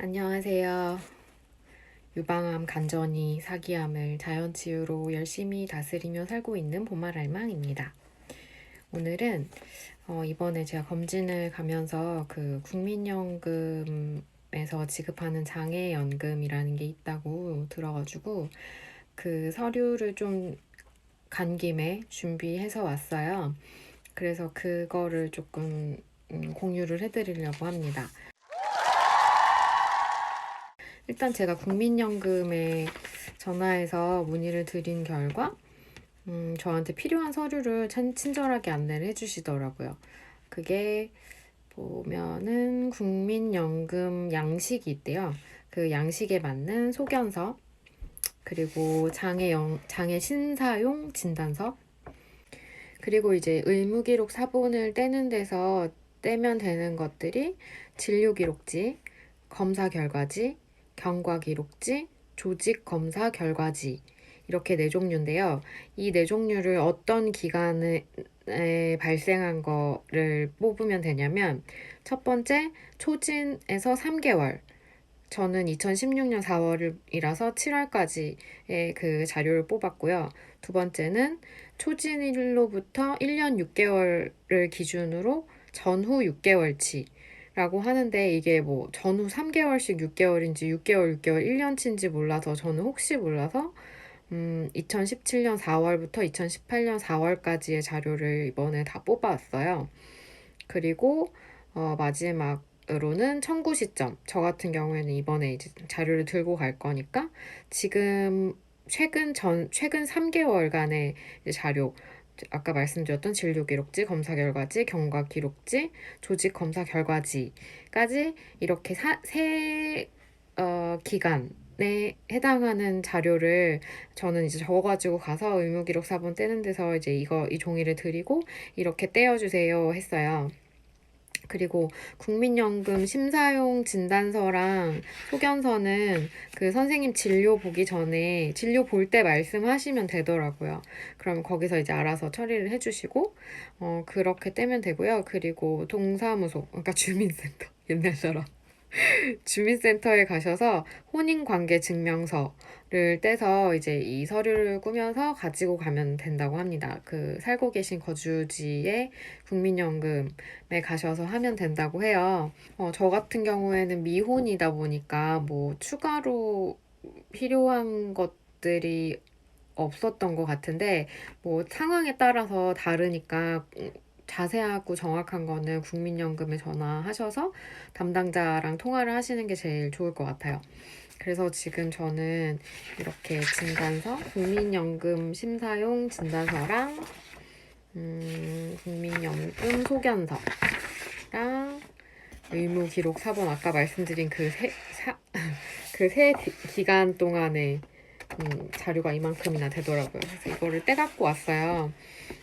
안녕하세요. 유방암, 간전이, 사기암을 자연치유로 열심히 다스리며 살고 있는 보말알망입니다. 오늘은 이번에 제가 검진을 가면서 그 국민연금에서 지급하는 장애연금이라는 게 있다고 들어가지고 그 서류를 좀 간 김에 준비해서 왔어요. 그래서 그거를 조금 공유를 해드리려고 합니다. 일단 제가 국민연금에 전화해서 문의를 드린 결과 저한테 필요한 서류를 친절하게 안내를 해주시더라고요. 그게 보면은 국민연금 양식이 있대요. 그 양식에 맞는 소견서, 그리고 장애 신사용 진단서, 그리고 이제 의무기록 사본을 떼는 데서 떼면 되는 것들이 진료기록지, 검사 결과지, 경과기록지, 조직검사 결과지, 이렇게 네 종류인데요. 이 네 종류를 어떤 기간에 발생한 거를 뽑으면 되냐면, 첫 번째 초진에서 3개월, 저는 2016년 4월이라서 7월까지의 그 자료를 뽑았고요. 두 번째는 초진일로부터 1년 6개월을 기준으로 전후 6개월치라고 하는데, 이게 뭐 전후 3개월씩 6개월인지 6개월 1년치인지 몰라서, 저는 혹시 몰라서 2017년 4월부터 2018년 4월까지의 자료를 이번에 다 뽑아왔어요. 그리고 마지막으로는 청구 시점. 저 같은 경우에는 이번에 이제 자료를 들고 갈 거니까 지금 최근 3개월간의 자료, 아까 말씀드렸던 진료기록지, 검사 결과지, 경과 기록지, 조직 검사 결과지까지 이렇게 세 기간에 해당하는 자료를 저는 이제 적어가지고 가서 의무기록 사본 떼는 데서 이제 이 종이를 드리고 이렇게 떼어주세요 했어요. 그리고 국민연금 심사용 진단서랑 소견서는 그 선생님 진료 보기 전에 진료 볼 때 말씀하시면 되더라고요. 그럼 거기서 이제 알아서 처리를 해주시고 그렇게 떼면 되고요. 그리고 동사무소, 그러니까 주민센터 옛날처럼 주민센터에 가셔서 혼인관계증명서를 떼서 이제 이 서류를 꾸며서 가지고 가면 된다고 합니다. 그 살고 계신 거주지에 국민연금에 가셔서 하면 된다고 해요. 저 같은 경우에는 미혼이다 보니까 뭐 추가로 필요한 것들이 없었던 것 같은데, 뭐 상황에 따라서 다르니까 자세하고 정확한 거는 국민연금에 전화하셔서 담당자랑 통화를 하시는 게 제일 좋을 것 같아요. 그래서 지금 저는 이렇게 진단서, 국민연금 심사용 진단서랑 국민연금 소견서랑 의무기록 사본, 아까 말씀드린 그 세 기간 동안에 자료가 이만큼이나 되더라고요. 그래서 이거를 떼갖고 왔어요.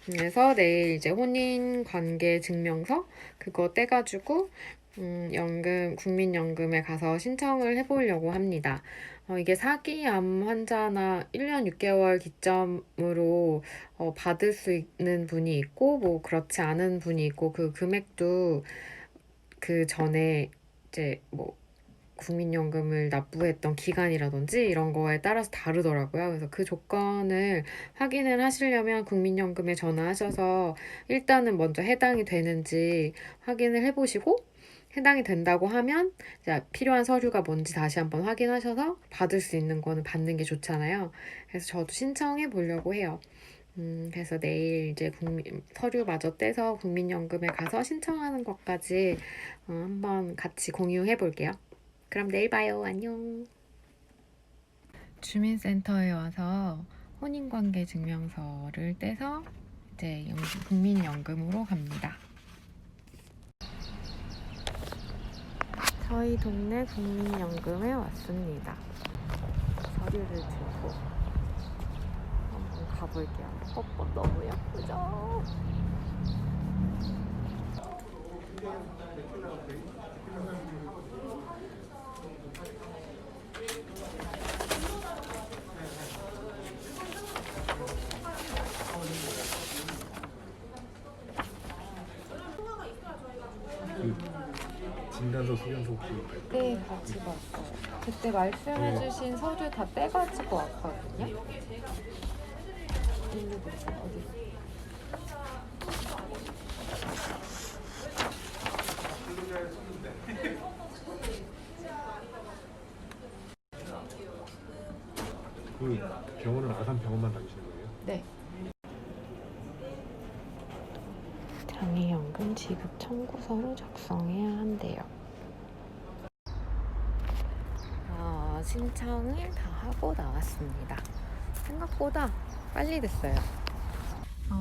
그래서 내일 이제 혼인관계증명서 그거 떼가지고 국민연금에 가서 신청을 해보려고 합니다. 이게 사기암 환자나 1년 6개월 기점으로 받을 수 있는 분이 있고, 뭐 그렇지 않은 분이 있고, 그 금액도 그 전에 이제 뭐 국민연금을 납부했던 기간이라든지 이런 거에 따라서 다르더라고요. 그래서 그 조건을 확인을 하시려면 국민연금에 전화하셔서 일단은 먼저 해당이 되는지 확인을 해보시고, 해당이 된다고 하면 이제 필요한 서류가 뭔지 다시 한번 확인하셔서 받을 수 있는 거는 받는 게 좋잖아요. 그래서 저도 신청해 보려고 해요. 그래서 내일 이제 서류마저 떼서 국민연금에 가서 신청하는 것까지 한번 같이 공유해 볼게요. 그럼 내일 봐요. 안녕. 주민센터에 와서 혼인관계 증명서를 떼서 이제 국민연금으로 갑니다. 저희 동네 국민연금에 왔습니다. 서류를 들고 한번 가볼게요. 너무 예쁘죠? 진단서 병원에서 소견서 혹시 네, 가지고 왔어요. 그때 말씀해주신 서류 다 떼가지고 왔거든요. 일로 보세요. 어디? 그 병원은 아산 병원만 다니시는 거예요? 네. 장애연금 지급 청구서를 작성해야 한대요. 신청을 다 하고 나왔습니다. 생각보다 빨리 됐어요.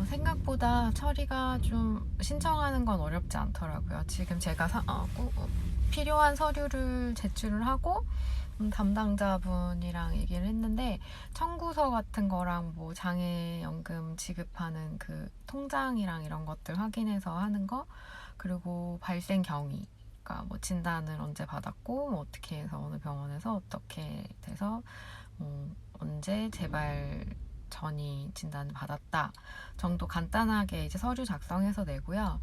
생각보다 처리가 좀 신청하는 건 어렵지 않더라고요. 지금 제가 필요한 서류를 제출을 하고 담당자분이랑 얘기를 했는데 청구서 같은 거랑 뭐 장애연금 지급하는 그 통장이랑 이런 것들 확인해서 하는 거, 그리고 발생 경위, 그러니까 뭐 진단을 언제 받았고 뭐 어떻게 해서 어느 병원에서 어떻게 돼서 언제 재발 전이 진단을 받았다 정도 간단하게 이제 서류 작성해서 내고요.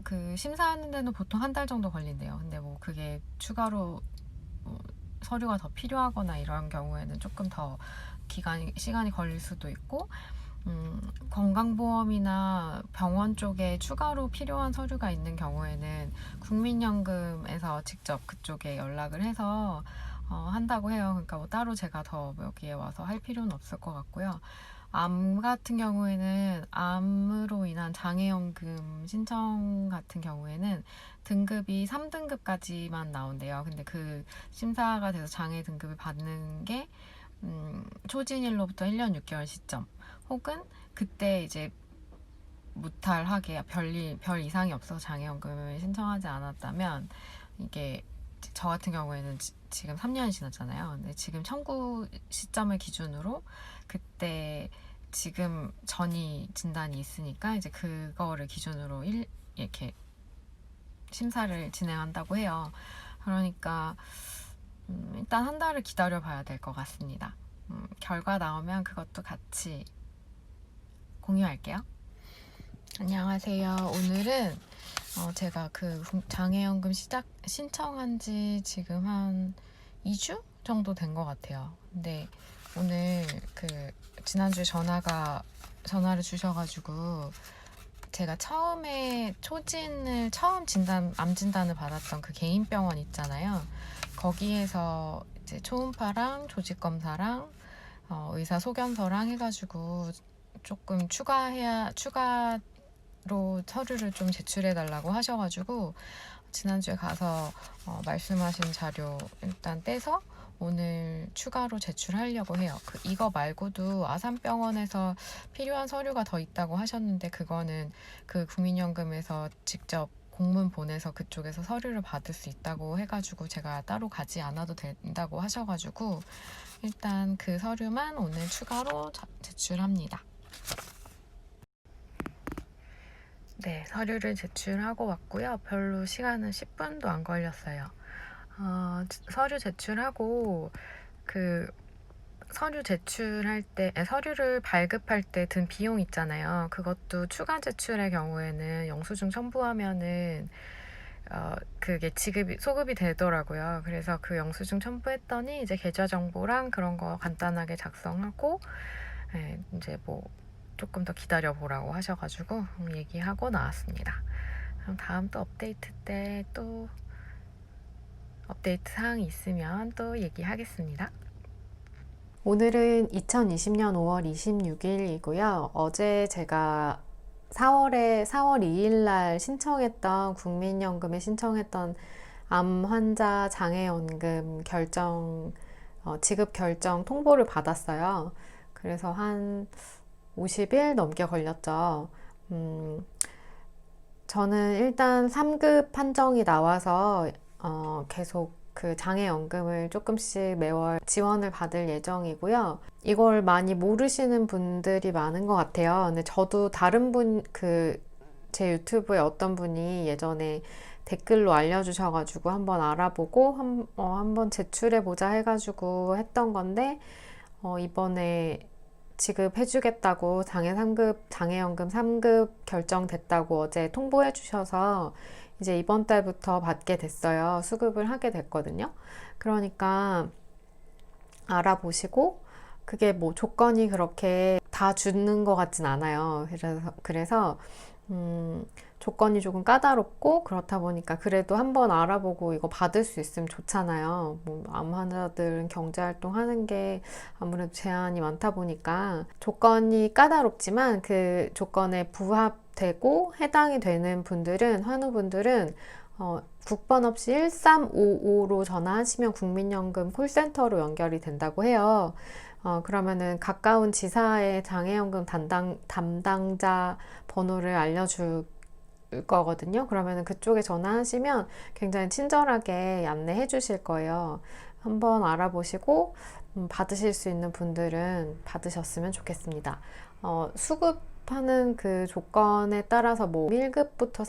그 심사하는 데는 보통 한 달 정도 걸린대요. 근데 뭐 그게 추가로 서류가 더 필요하거나 이런 경우에는 조금 더 시간이 걸릴 수도 있고, 건강보험이나 병원 쪽에 추가로 필요한 서류가 있는 경우에는 국민연금에서 직접 그쪽에 연락을 해서 한다고 해요. 그러니까 뭐 따로 제가 더 여기에 와서 할 필요는 없을 것 같고요. 암 같은 경우에는 암으로 인한 장애연금 신청 같은 경우에는 등급이 3등급까지만 나온대요. 근데 그 심사가 돼서 장애 등급을 받는 게 초진일로부터 1년 6개월 시점, 혹은 그때 이제 무탈하게 별 이상이 없어서 장애연금을 신청하지 않았다면, 이게 저 같은 경우에는 지금 3년이 지났잖아요. 근데 지금 청구 시점을 기준으로 그때 지금 전이 진단이 있으니까 이제 그거를 기준으로 이렇게 심사를 진행한다고 해요. 그러니까 일단 한 달을 기다려 봐야 될 것 같습니다. 결과 나오면 그것도 같이 공유할게요. 안녕하세요. 오늘은 제가 그 장애연금 신청한 지 지금 한 2주 정도 된 것 같아요. 근데 오늘 그 지난주에 전화를 주셔가지고 제가 처음에 처음 암 진단을 받았던 그 개인 병원 있잖아요. 거기에서 이제 초음파랑 조직 검사랑 의사 소견서랑 해가지고 조금 추가로 서류를 좀 제출해 달라고 하셔가지고 지난주에 가서 말씀하신 자료 일단 떼서 오늘 추가로 제출하려고 해요. 이거 말고도 아산병원에서 필요한 서류가 더 있다고 하셨는데, 그거는 그 국민연금에서 직접 공문 보내서 그쪽에서 서류를 받을 수 있다고 해가지고 제가 따로 가지 않아도 된다고 하셔가지고 일단 그 서류만 오늘 추가로 제출합니다. 네, 서류를 제출하고 왔고요. 별로 시간은 10분도 안 걸렸어요. 서류 제출하고 서류를 발급할 때 든 비용 있잖아요. 그것도 추가 제출의 경우에는 영수증 첨부하면은 그게 소급이 되더라고요. 그래서 그 영수증 첨부했더니 이제 계좌 정보랑 그런 거 간단하게 작성하고, 이제 뭐 조금 더 기다려 보라고 하셔가지고 얘기하고 나왔습니다. 그럼 다음 또 업데이트 때 또 업데이트 사항이 있으면 또 얘기하겠습니다. 오늘은 2020년 5월 26일이고요. 어제 제가 4월 2일 날 국민연금에 신청했던 암 환자 장애연금 지급 결정 통보를 받았어요. 그래서 한 50일 넘게 걸렸죠. 저는 일단 3급 판정이 나와서 계속 그 장애연금을 조금씩 매월 지원을 받을 예정이고요. 이걸 많이 모르시는 분들이 많은 것 같아요. 근데 저도 제 유튜브에 어떤 분이 예전에 댓글로 알려주셔가지고 한번 알아보고 한번 제출해보자 해가지고 했던 건데, 이번에 지급해주겠다고 장애연금 3급 결정됐다고 어제 통보해 주셔서 이제 이번 달부터 받게 됐어요. 수급을 하게 됐거든요. 그러니까 알아보시고 그게 뭐 조건이 그렇게 다 주는 것 같진 않아요. 그래서 조건이 조금 까다롭고 그렇다 보니까 그래도 한번 알아보고 이거 받을 수 있으면 좋잖아요. 뭐 암 환자들은 경제활동 하는 게 아무래도 제한이 많다 보니까 조건이 까다롭지만 그 조건에 부합되고 해당이 되는 분들은 환우분들은 국번 없이 1355로 전화하시면 국민연금 콜센터로 연결이 된다고 해요. 그러면은 가까운 지사의 장애연금 담당자 번호를 알려줄 거거든요. 그러면은 그쪽에 전화하시면 굉장히 친절하게 안내해 주실 거예요. 한번 알아보시고 받으실 수 있는 분들은 받으셨으면 좋겠습니다. 수급하는 그 조건에 따라서 뭐 1급부터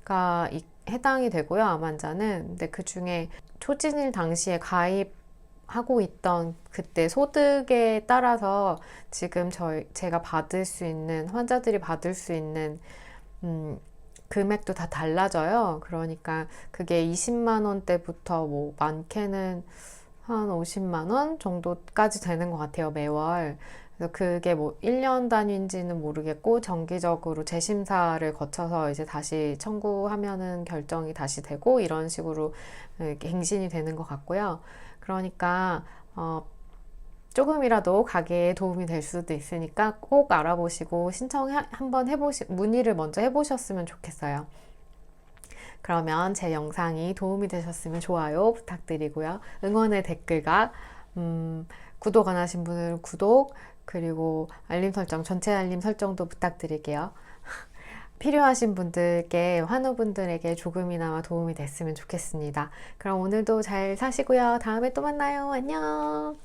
3급까지가 해당이 되고요. 암 환자는. 근데 그 중에 초진일 당시에 가입하고 있던 그때 소득에 따라서 지금 제가 받을 수 있는 환자들이 받을 수 있는 금액도 다 달라져요. 그러니까 그게 20만 원대부터 뭐 많게는 한 50만 원 정도까지 되는 것 같아요, 매월. 그래서 그게 뭐 1년 단위인지는 모르겠고 정기적으로 재심사를 거쳐서 이제 다시 청구하면은 결정이 다시 되고 이런 식으로 갱신이 되는 것 같고요. 그러니까 조금이라도 가게에 도움이 될 수도 있으니까 꼭 알아보시고 한번 문의를 먼저 해보셨으면 좋겠어요. 그러면 제 영상이 도움이 되셨으면 좋아요 부탁드리고요. 응원의 댓글과 구독 안 하신 분들은 구독, 그리고 알림 설정, 전체 알림 설정도 부탁드릴게요. 필요하신 분들께, 환우분들에게 조금이나마 도움이 됐으면 좋겠습니다. 그럼 오늘도 잘 사시고요. 다음에 또 만나요. 안녕.